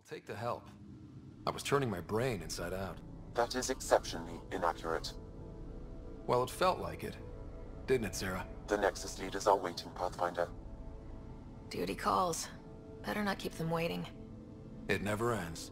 take the help. I was turning my brain inside out. That is exceptionally inaccurate. Well, it felt like it. Didn't it, Sarah? The Nexus leaders are waiting, Pathfinder. Duty calls. Better not keep them waiting. It never ends.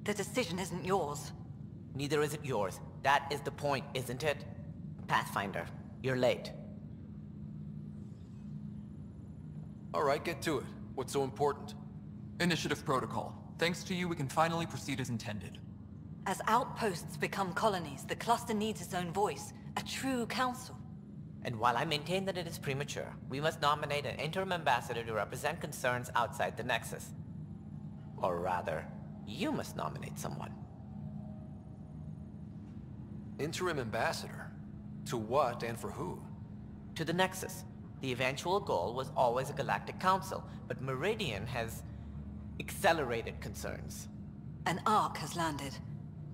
The decision isn't yours. Neither is it yours. That is the point, isn't it? Pathfinder, you're late. All right, get to it. What's so important? Initiative protocol. Thanks to you, we can finally proceed as intended. As outposts become colonies, the cluster needs its own voice, a true council. And while I maintain that it is premature, we must nominate an interim ambassador to represent concerns outside the Nexus. Or rather, you must nominate someone. Interim ambassador? To what and for who? To the Nexus. The eventual goal was always a galactic council, but Meridian has accelerated concerns. An ark has landed.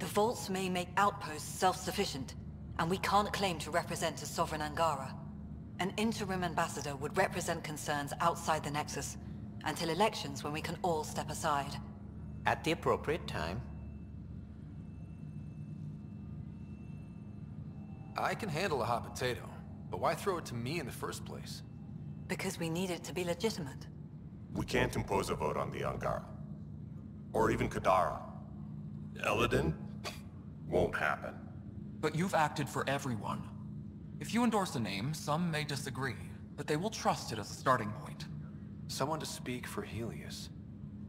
The vaults may make outposts self-sufficient, and we can't claim to represent a sovereign Angara. An interim ambassador would represent concerns outside the Nexus, until elections when we can all step aside. At the appropriate time. I can handle a hot potato, but why throw it to me in the first place? Because we need it to be legitimate. We can't impose a vote on the Angara. Or even Kadara. Eladin? Won't happen. But you've acted for everyone. If you endorse a name, some may disagree, but they will trust it as a starting point. Someone to speak for Helius.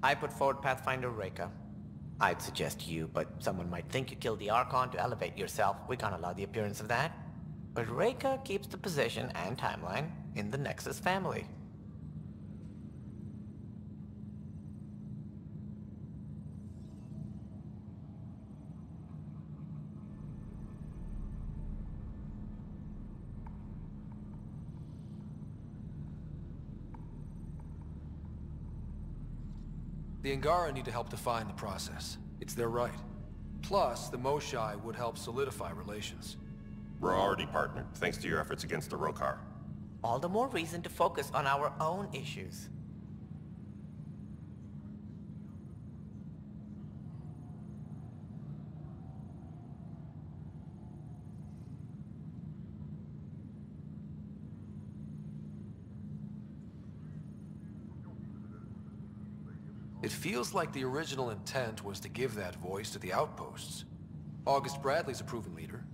I put forward Pathfinder Reka. I'd suggest you, but someone might think you killed the Archon to elevate yourself. We can't allow the appearance of that. But Reka keeps the position and timeline. in the Nexus family. The Angara need to help define the process. It's their right. Plus, the Moshai would help solidify relations. We're already partnered, thanks to your efforts against the Rokar. All the more reason to focus on our own issues. It feels like the original intent was to give that voice to the outposts. August Bradley's a proven leader.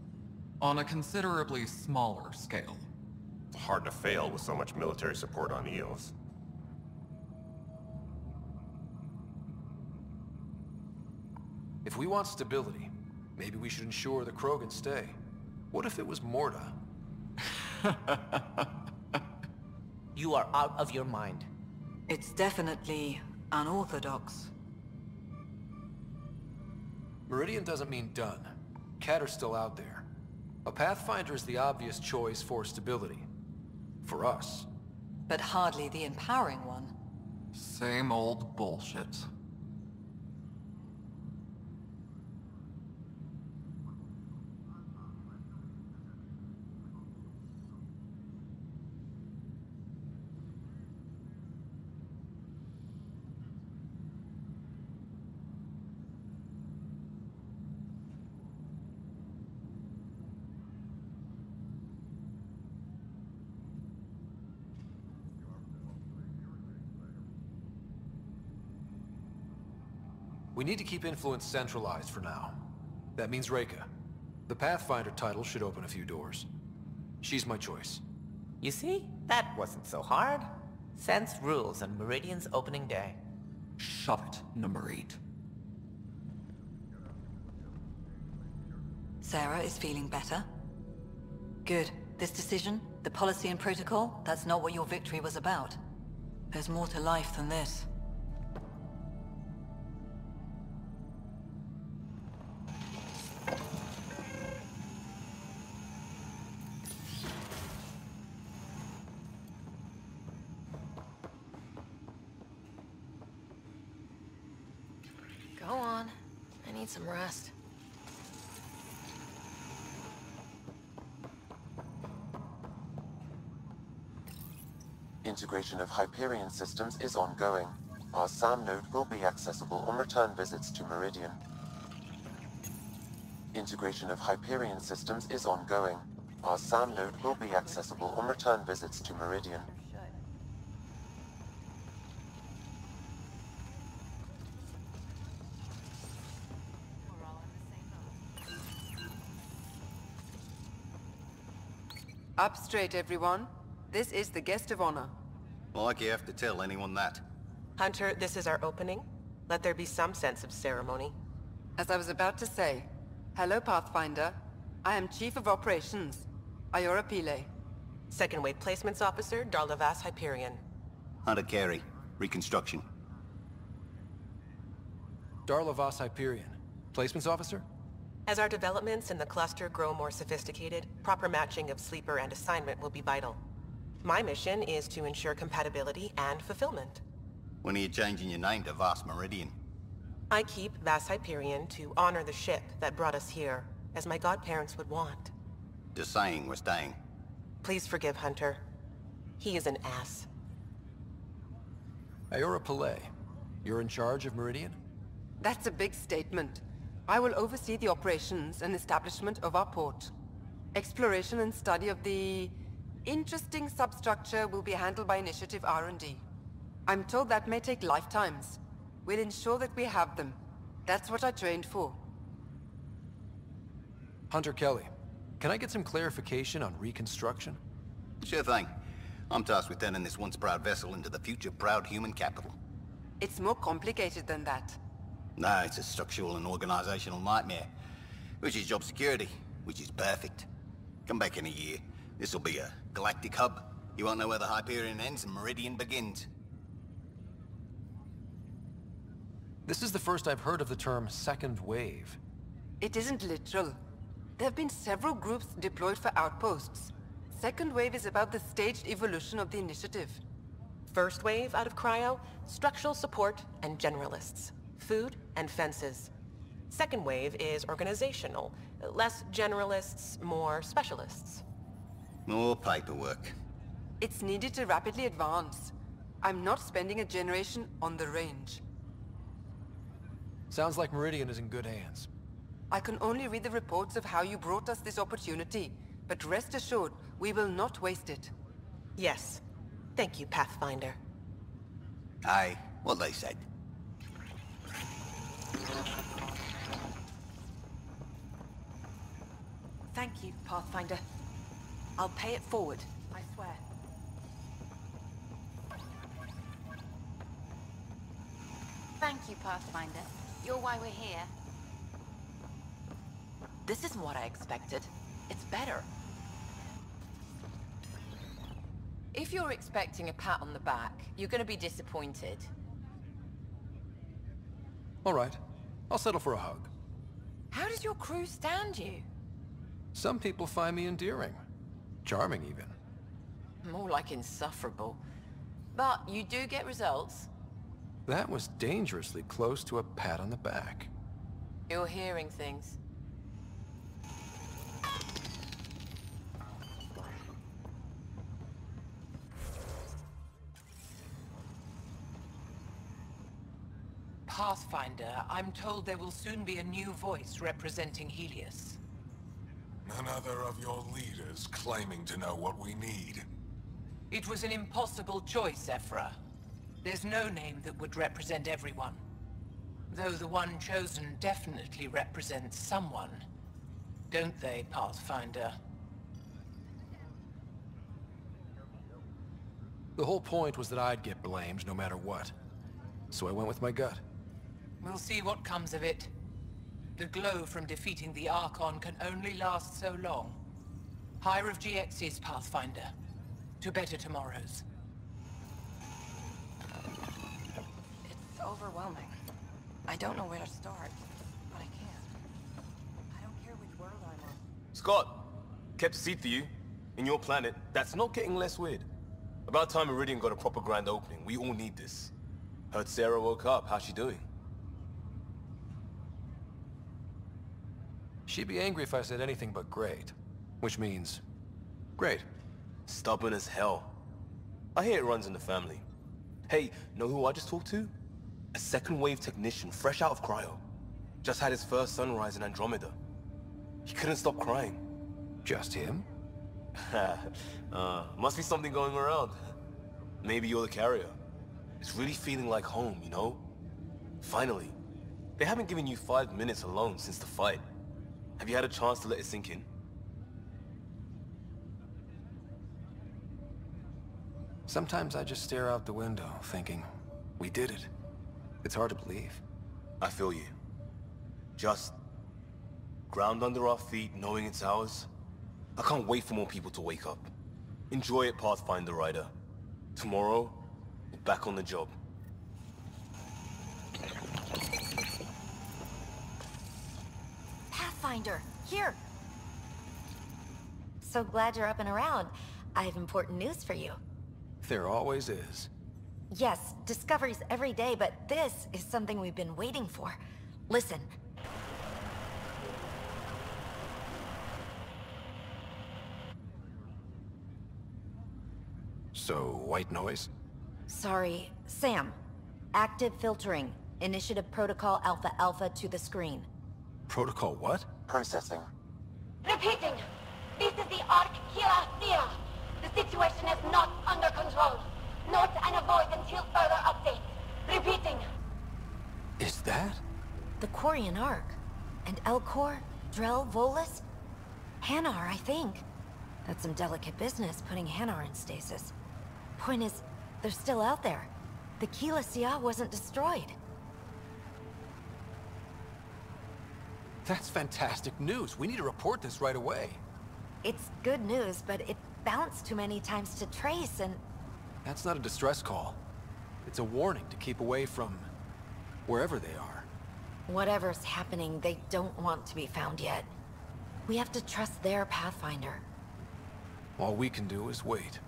On a considerably smaller scale. It's hard to fail with so much military support on Eos. If we want stability, maybe we should ensure the Krogan stay. What if it was Morta? You are out of your mind. It's definitely unorthodox. Meridian doesn't mean done. Catter's still out there. A Pathfinder is the obvious choice for stability. For us. But hardly the empowering one. Same old bullshit. We need to keep influence centralized for now. That means Reika. The Pathfinder title should open a few doors. She's my choice. You see? That wasn't so hard. Sense rules on Meridian's opening day. Shove it, number 8. Sarah is feeling better? Good. This decision, the policy and protocol, that's not what your victory was about. There's more to life than this. Go on. I need some rest. Integration of Hyperion systems is ongoing. Our SAM node will be accessible on return visits to Meridian. Integration of Hyperion systems is ongoing. Our SAM node will be accessible on return visits to Meridian. Up straight, everyone. This is the guest of honor. Like you have to tell anyone that. Hunter, this is our opening. Let there be some sense of ceremony. As I was about to say, hello, Pathfinder. I am Chief of Operations, Ayora Pile. Second Wave Placements Officer, Darlavas Hyperion. Hunter Carey, Reconstruction. Darlavas Hyperion. Placements officer? As our developments in the cluster grow more sophisticated, proper matching of sleeper and assignment will be vital. My mission is to ensure compatibility and fulfillment. When are you changing your name to Vast Meridian? I keep Vas Hyperion to honor the ship that brought us here, as my godparents would want. Just saying we're staying. Please forgive Hunter. He is an ass. Ayora Pillay. You're in charge of Meridian? That's a big statement. I will oversee the operations and establishment of our port. Exploration and study of the interesting substructure will be handled by Initiative R&D. I'm told that may take lifetimes. We'll ensure that we have them. That's what I trained for. Hunter Kelly, can I get some clarification on reconstruction? Sure thing. I'm tasked with turning this once proud vessel into the future proud human capital. It's more complicated than that. No, it's a structural and organizational nightmare. Which is job security, which is perfect. Come back in a year. This'll be a galactic hub, You won't know where the Hyperion ends and Meridian begins. This is the first I've heard of the term second wave. It isn't literal. There have been several groups deployed for outposts. Second wave is about the staged evolution of the initiative. First wave out of cryo, structural support and generalists. Food and fences. Second wave is organizational. Less generalists, more specialists. More paperwork. It's needed to rapidly advance. I'm not spending a generation on the range. Sounds like Meridian is in good hands. I can only read the reports of how you brought us this opportunity, but rest assured, we will not waste it. Yes. Thank you, Pathfinder. Aye, what they said. Thank you, Pathfinder. I'll pay it forward, I swear. Thank you, Pathfinder. You're why we're here. This isn't what I expected. It's better. If you're expecting a pat on the back, you're gonna be disappointed. All right. I'll settle for a hug. How does your crew stand you? Some people find me endearing. Charming, even. More like insufferable. But you do get results. That was dangerously close to a pat on the back. You're hearing things. Pathfinder, I'm told there will soon be a new voice representing Helius. None other of your leaders claiming to know what we need. It was an impossible choice, Ephra. There's no name that would represent everyone. Though the one chosen definitely represents someone. Don't they, Pathfinder? The whole point was that I'd get blamed no matter what. So I went with my gut. We'll see what comes of it. The glow from defeating the Archon can only last so long. Higher of GX's, Pathfinder. To better tomorrows. It's overwhelming. I don't know where to start, but I can't. I don't care which world I'm on. Scott, kept a seat for you. In your planet, that's not getting less weird. About time Meridian got a proper grand opening. We all need this. Heard Sarah woke up. How's she doing? She'd be angry if I said anything but great. Which means... great. Stubborn as hell. I hear it runs in the family. Hey, know who I just talked to? A second wave technician, fresh out of cryo. Just had his first sunrise in Andromeda. He couldn't stop crying. Just him? Must be something going around. Maybe you're the carrier. It's really feeling like home, you know? Finally. They haven't given you 5 minutes alone since the fight. Have you had a chance to let it sink in? Sometimes I just stare out the window, thinking, we did it. It's hard to believe. I feel you. Just ground under our feet, knowing it's ours. I can't wait for more people to wake up. Enjoy it, Pathfinder Rider. Tomorrow, we're back on the job. Pathfinder, here! So glad you're up and around. I have important news for you. There always is. Yes, discoveries every day, but this is something we've been waiting for. Listen. So, white noise? Sorry, Sam. Active filtering. Initiative Protocol Alpha Alpha to the screen. Protocol what? Processing. Repeating. This is the Arc Kia. The situation is not under control. Note and avoid until further update. Repeating. Is that? The Quarian Arc. And Elcor, Drell, Volus? Hanar, I think. That's some delicate business, putting Hanar in stasis. Point is, they're still out there. The Keela Sia wasn't destroyed. That's fantastic news. We need to report this right away. It's good news, but it bounced too many times to trace and... That's not a distress call. It's a warning to keep away from wherever they are. Whatever's happening, they don't want to be found yet. We have to trust their Pathfinder. All we can do is wait.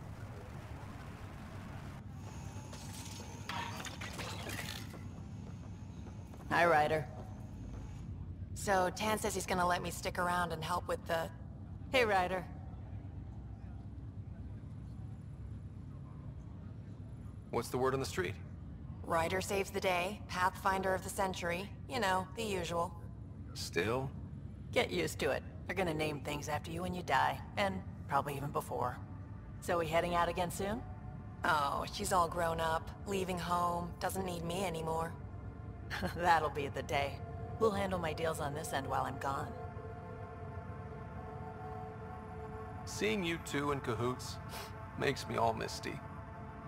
Hi, Ryder. So, Tan says he's gonna let me stick around and help with the... Hey, Ryder. What's the word on the street? Ryder saves the day, Pathfinder of the century. You know, the usual. Still? Get used to it. They're gonna name things after you when you die, and probably even before. So we heading out again soon? Oh, she's all grown up, leaving home, doesn't need me anymore. That'll be the day. We'll handle my deals on this end while I'm gone. Seeing you two in cahoots makes me all misty.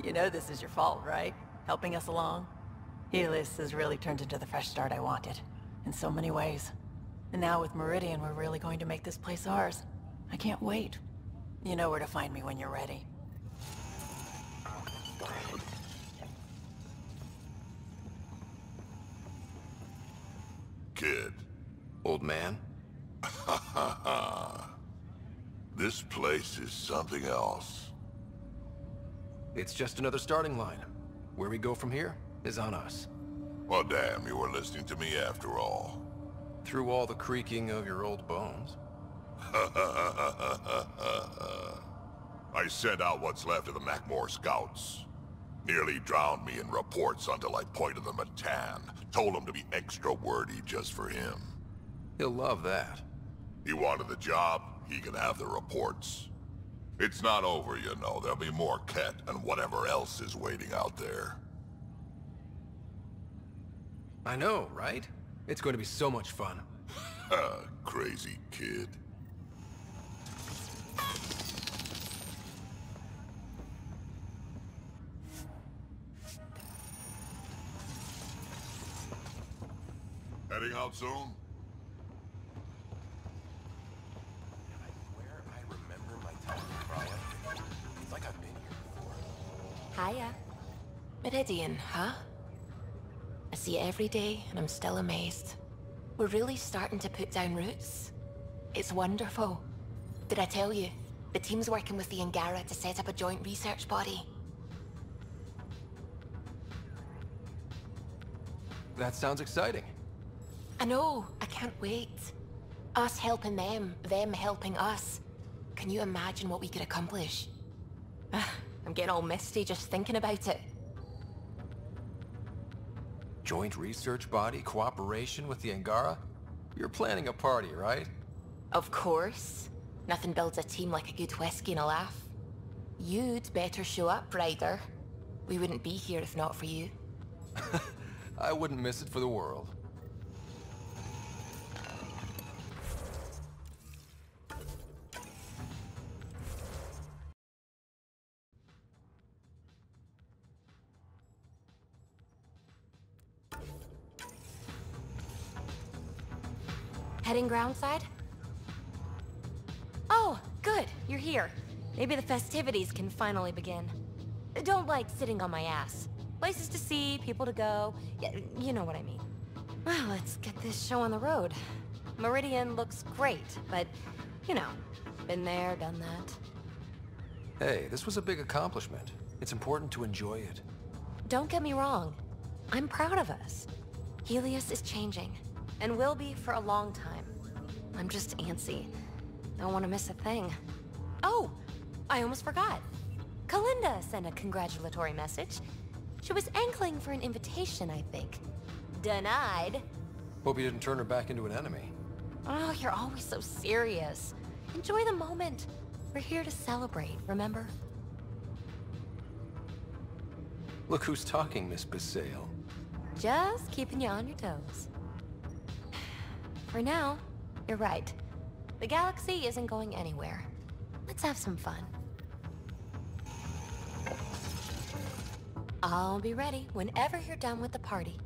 You know this is your fault, right? Helping us along? Helius has really turned into the fresh start I wanted. In so many ways. And now with Meridian, we're really going to make this place ours. I can't wait. You know where to find me when you're ready. Kid. Old man? This place is something else. It's just another starting line. Where we go from here is on us. Well, damn, you were listening to me after all. Through all the creaking of your old bones. I sent out what's left of the Macmore scouts. Nearly drowned me in reports until I pointed them at Tan. Told him to be extra wordy just for him. He'll love that. He wanted the job, he can have the reports. It's not over, you know. There'll be more Ket and whatever else is waiting out there. I know, right? It's going to be so much fun. Crazy kid. Heading out soon? I swear I remember my time in Cryo. It's like I've been here before. Hiya. Meridian, huh? I see it every day, and I'm still amazed. We're really starting to put down roots. It's wonderful. Did I tell you? The team's working with the Angara to set up a joint research body. That sounds exciting. I know, I can't wait. Us helping them helping us. Can you imagine what we could accomplish? I'm getting all misty just thinking about it. Joint research body, cooperation with the Angara? You're planning a party, right? Of course. Nothing builds a team like a good whiskey and a laugh. You'd better show up, Ryder. We wouldn't be here if not for you. I wouldn't miss it for the world. Heading groundside? Oh, good. You're here. Maybe the festivities can finally begin. Don't like sitting on my ass. Places to see, people to go. Yeah, you know what I mean. Well, let's get this show on the road. Meridian looks great, but, you know, been there, done that. Hey, this was a big accomplishment. It's important to enjoy it. Don't get me wrong. I'm proud of us. Helius is changing, and will be for a long time. I'm just antsy. Don't want to miss a thing. Oh, I almost forgot. Kalinda sent a congratulatory message. She was angling for an invitation, I think. Denied. Hope you didn't turn her back into an enemy. Oh, you're always so serious. Enjoy the moment. We're here to celebrate, remember? Look who's talking, Miss Basale. Just keeping you on your toes. For now, you're right. The galaxy isn't going anywhere. Let's have some fun. I'll be ready whenever you're done with the party.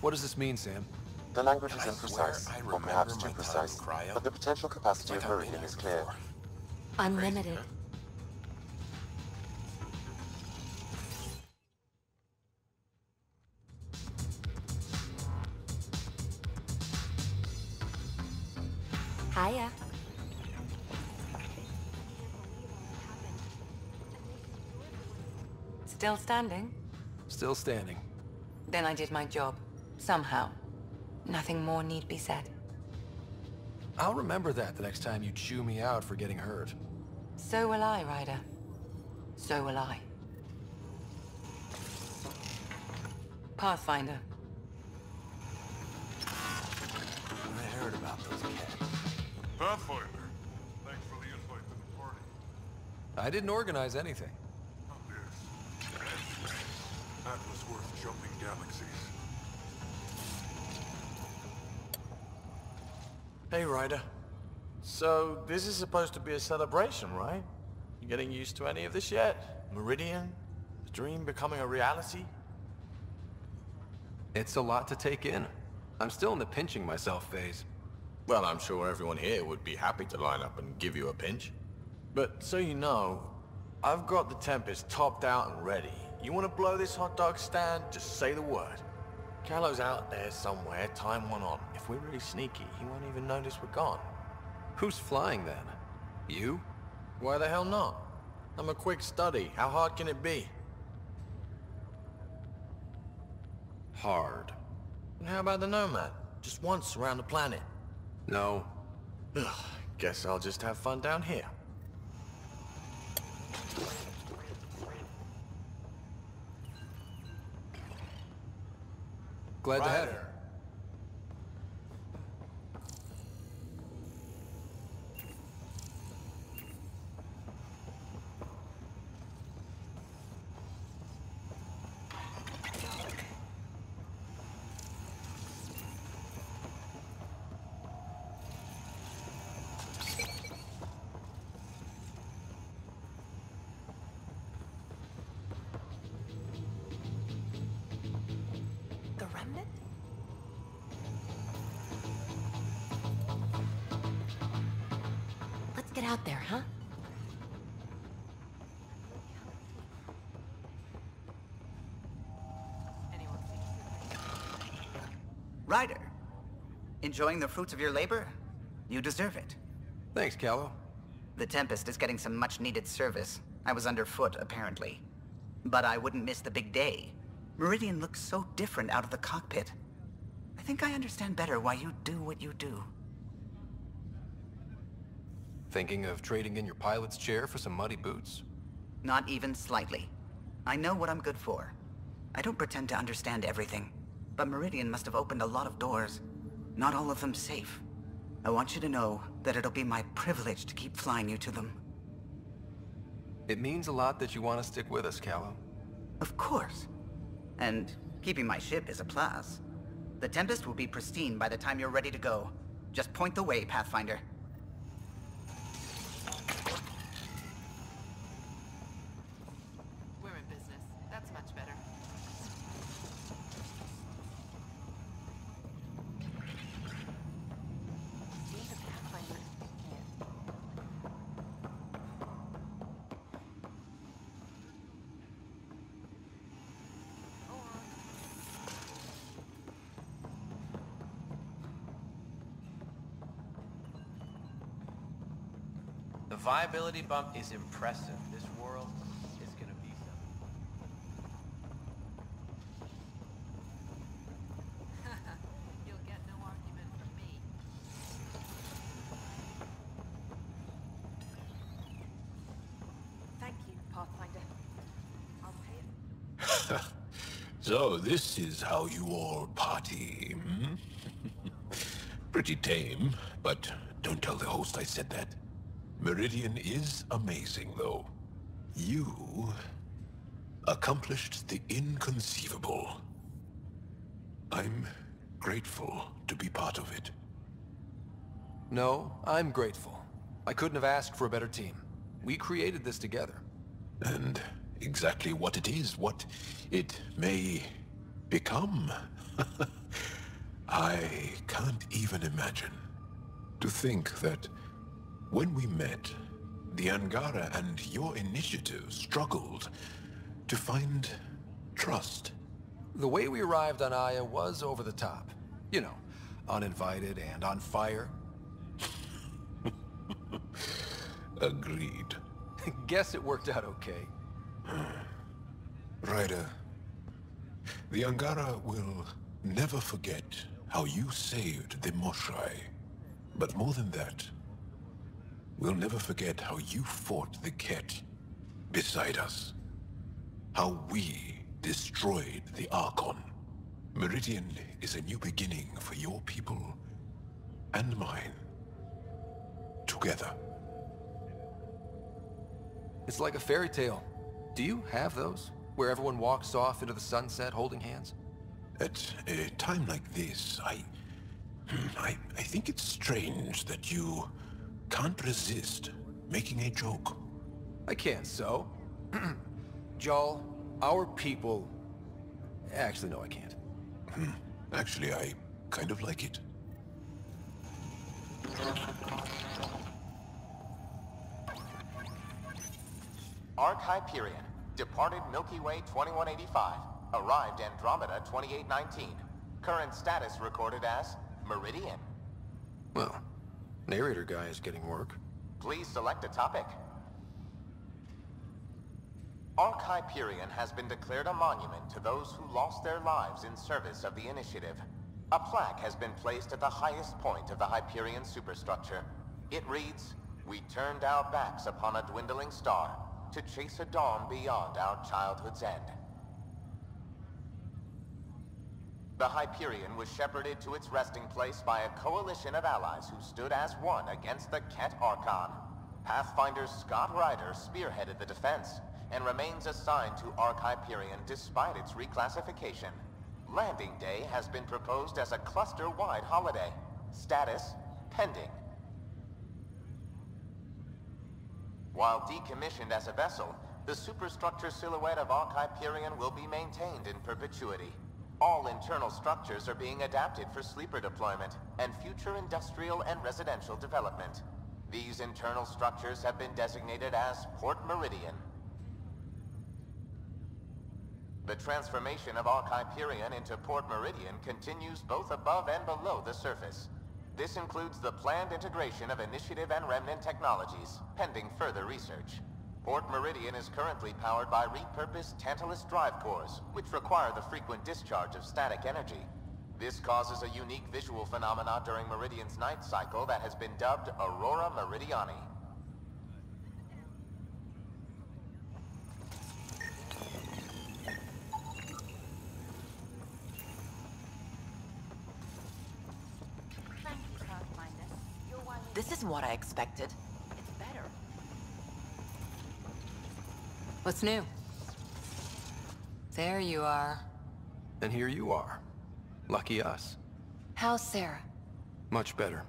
What does this mean, Sam? The language is imprecise, or perhaps too precise, but the potential capacity of Meridian is clear. Unlimited. Hiya. Still standing? Still standing. Then I did my job. Somehow. Nothing more need be said. I'll remember that the next time you chew me out for getting hurt. So will I, Ryder. So will I. Pathfinder. I heard about those cats. Pathfinder, thanks for the invite to the party. I didn't organize anything. That was worth jumping galaxies. Hey, Ryder. So, this is supposed to be a celebration, right? You getting used to any of this yet? Meridian? The dream becoming a reality? It's a lot to take in. I'm still in the pinching myself phase. Well, I'm sure everyone here would be happy to line up and give you a pinch. But so you know, I've got the Tempest topped out and ready. You want to blow this hot dog stand? Just say the word. Callo's out there somewhere, time one on. If we're really sneaky, he won't even notice we're gone. Who's flying then? You? Why the hell not? I'm a quick study. How hard can it be? Hard. And how about the Nomad? Just once around the planet. No. Ugh, guess I'll just have fun down here. Glad to have you. The remnant? Let's get out there, huh? Ryder, enjoying the fruits of your labor? You deserve it. Thanks, Callow. The Tempest is getting some much-needed service. I was underfoot, apparently. But I wouldn't miss the big day. Meridian looks so different out of the cockpit. I think I understand better why you do what you do. Thinking of trading in your pilot's chair for some muddy boots? Not even slightly. I know what I'm good for. I don't pretend to understand everything, but Meridian must have opened a lot of doors. Not all of them safe. I want you to know that it'll be my privilege to keep flying you to them. It means a lot that you want to stick with us, Callow. Of course. And keeping my ship is a plus. The Tempest will be pristine by the time you're ready to go. Just point the way, Pathfinder. We're in business. That's much better. The viability bump is impressive. This world is gonna be something. You'll get no argument from me. Thank you, Pathfinder. I'll pay it. So this is how you all party, hmm? Pretty tame, but don't tell the host I said that. Meridian is amazing, though. You accomplished the inconceivable. I'm grateful to be part of it. No, I'm grateful. I couldn't have asked for a better team. We created this together. And exactly what it is, what it may become, I can't even imagine. To think that when we met, the Angara and your initiative struggled to find trust. The way we arrived on Aya was over the top. You know, uninvited and on fire. Agreed. Guess it worked out okay. Ryder, the Angara will never forget how you saved the Moshai. But more than that, we'll never forget how you fought the Ket beside us. How we destroyed the Archon. Meridian is a new beginning for your people and mine. Together. It's like a fairy tale. Do you have those? Where everyone walks off into the sunset holding hands? At a time like this, I think it's strange that you can't resist making a joke. I can't, so. Jarl, our people... Actually, no, I can't. Actually, I kind of like it. Arc Hyperion, departed Milky Way 2185, arrived Andromeda 2819. Current status recorded as Meridian. Well, narrator guy is getting work. Please select a topic. Arc Hyperion has been declared a monument to those who lost their lives in service of the Initiative. A plaque has been placed at the highest point of the Hyperion superstructure. It reads, "We turned our backs upon a dwindling star to chase a dawn beyond our childhood's end." The Hyperion was shepherded to its resting place by a coalition of allies who stood as one against the Ket Archon. Pathfinder Scott Ryder spearheaded the defense, and remains assigned to Arc Hyperion despite its reclassification. Landing Day has been proposed as a cluster-wide holiday. Status, pending. While decommissioned as a vessel, the superstructure silhouette of Arc Hyperion will be maintained in perpetuity. All internal structures are being adapted for sleeper deployment and future industrial and residential development. These internal structures have been designated as Port Meridian. The transformation of Arc Hyperion into Port Meridian continues both above and below the surface. This includes the planned integration of Initiative and Remnant technologies, pending further research. Port Meridian is currently powered by repurposed Tantalus drive cores, which require the frequent discharge of static energy. This causes a unique visual phenomena during Meridian's night cycle that has been dubbed Aurora Meridiani. This isn't what I expected. It's better. What's new? There you are. And here you are. Lucky us. How's Sarah? Much better.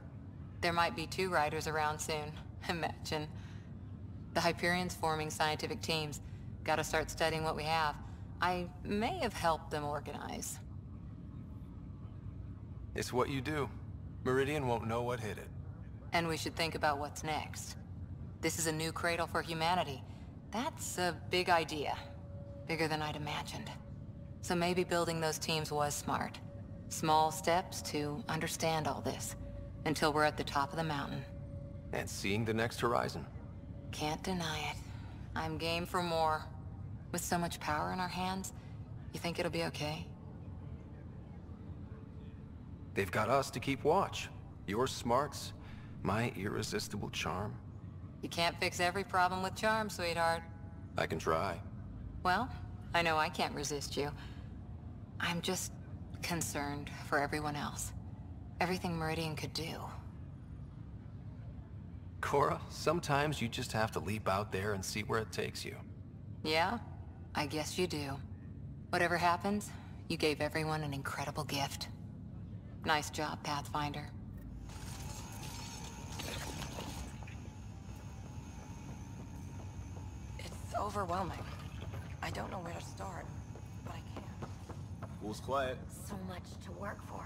There might be 2 riders around soon. Imagine. The Hyperion's forming scientific teams. Gotta start studying what we have. I may have helped them organize. It's what you do. Meridian won't know what hit it. And we should think about what's next. This is a new cradle for humanity. That's a big idea. Bigger than I'd imagined. So maybe building those teams was smart. Small steps to understand all this, until we're at the top of the mountain. And seeing the next horizon. Can't deny it. I'm game for more. With so much power in our hands, you think it'll be okay? They've got us to keep watch. Your smarts, my irresistible charm. You can't fix every problem with charm, sweetheart. I can try. Well, I know I can't resist you. I'm just concerned for everyone else. Everything Meridian could do. Cora, sometimes you just have to leap out there and see where it takes you. Yeah? I guess you do. Whatever happens, you gave everyone an incredible gift. Nice job, Pathfinder. It's overwhelming. I don't know where to start, but I can. All's quiet. So much to work for.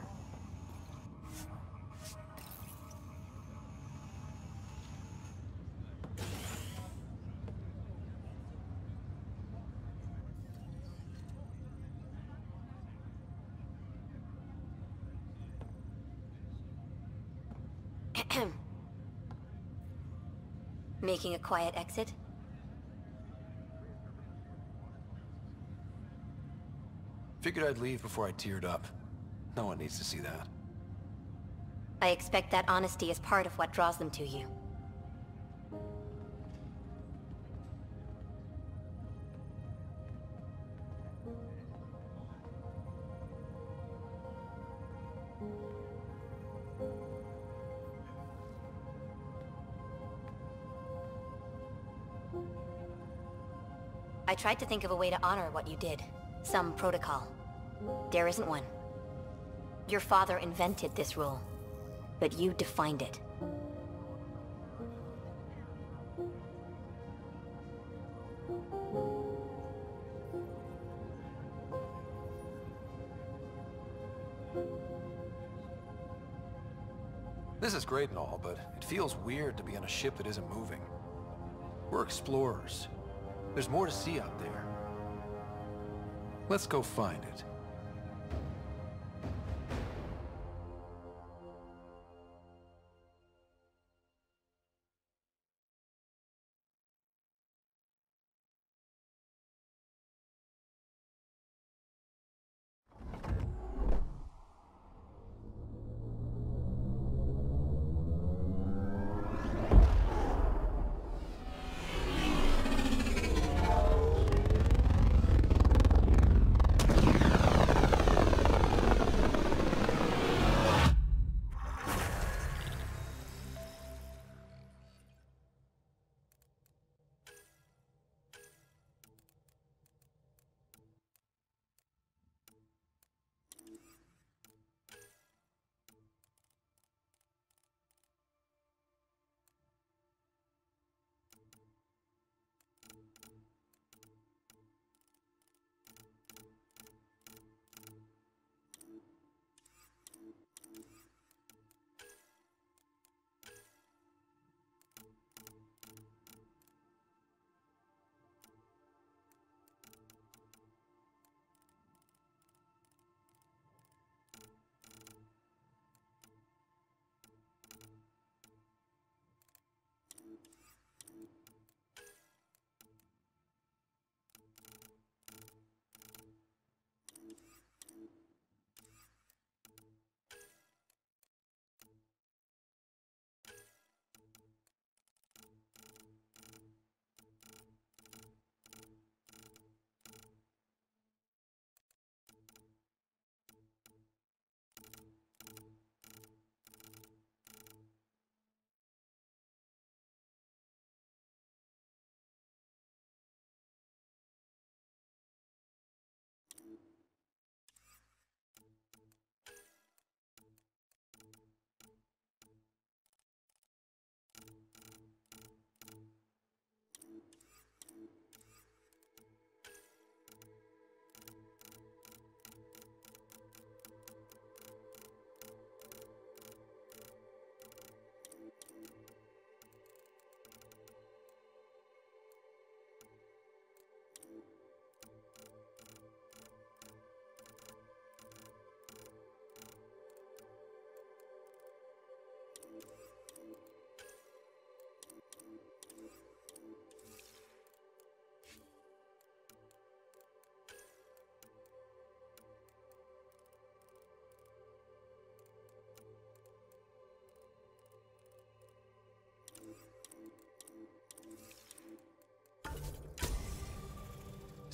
Making a quiet exit? Figured I'd leave before I teared up. No one needs to see that. I expect that honesty is part of what draws them to you. I tried to think of a way to honor what you did. Some protocol. There isn't one. Your father invented this rule, but you defined it. This is great and all, but it feels weird to be on a ship that isn't moving. We're explorers. There's more to see out there. Let's go find it.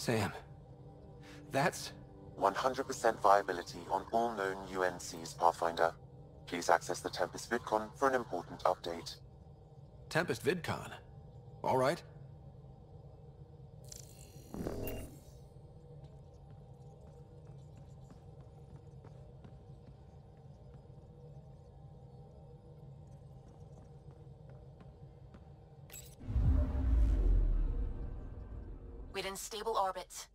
Sam, that's... 100% viability on all known UNCs, Pathfinder. Please access the Tempest VidCon for an important update. Tempest VidCon? All right. We're in stable orbit.